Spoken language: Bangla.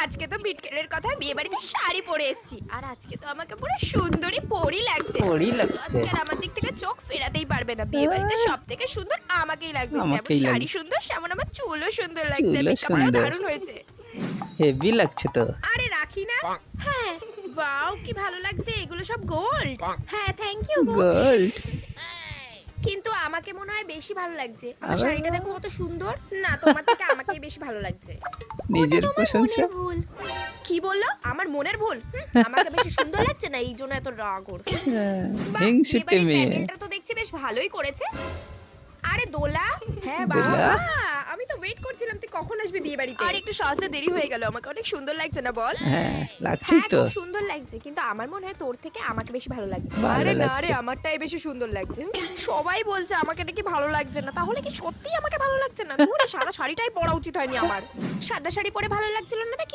আজকে তো বিটকেলের কথা বিয়ে বাড়িতে শাড়ি পরে এসেছি, আর আজকে তো আমাকে পুরো সুন্দরী পরি লাগছে। পরী তো লাগছে। আজকে আর আমার দিক থেকে চোখ ফেরাতেই পারবে না, বিয়ে বাড়িতে সব থেকে সুন্দর আমাকেই লাগবে। যেমন আমাকেই শাড়ি লাগবে। সুন্দর, সেমন আমার চুলও সুন্দর লাগছে, চুলও মেকআপটাও সুন্দর। দারুণ হয়েছে। হেভি লাগছে তো। আরে রাখি না। হ্যাঁ, ওয়াও কি ভালো লাগছে, এগুলো সব গোল্ড। হ্যাঁ থ্যাংক ইউ গো। গোল্ড। কিন্তু আমাকে মনে হয় বেশি ভালো লাগছে। আমার আবার? শাড়িটা দেখো কত সুন্দর। না, তোমার থেকে আমাকেই বেশি ভালো লাগছে। নিজের ওটা তোমার প্রশংসা। মনের ভুল। কি বললো? আমার মনের ভুল? আমাকে বেশি সুন্দর লাগছে না, এই জন্য এত রাগ ওর। হ্যাঁ, বাহ, হিংসুটে বিয়েবাড়ির মেয়ে। প্যান্ডেলটা তো দেখছি বেশ ভালোই করেছে। আরে দোলা, হ্যাঁ দোলা? বাবা, আমি তো ওয়েট করছিলাম তুই কখন আসবি বিয়ে বাড়িতে। আর একটু সাজতে দেরি হয়ে গেল, আমাকে অনেক সুন্দর লাগছে না বল? হ্যাঁ, লাগছেই হ্যাঁ তো। খুব সুন্দর লাগছে, কিন্তু আমার মনে হয় তোর থেকে আমাকে বেশি ভালো লাগছে। ভালো আরে না লাগছে। রে, আমারটাই বেশি সুন্দর লাগছে। সবাই বলছে আমাকে নাকি ভালো লাগছে না, তাহলে কি সত্যিই আমাকে ভালো লাগছে না? তোর এই সাদা শাড়িটাই পরা উচিত হয়নি আমার। সাদা শাড়ি পরে ভালো লাগছিল না নাকি?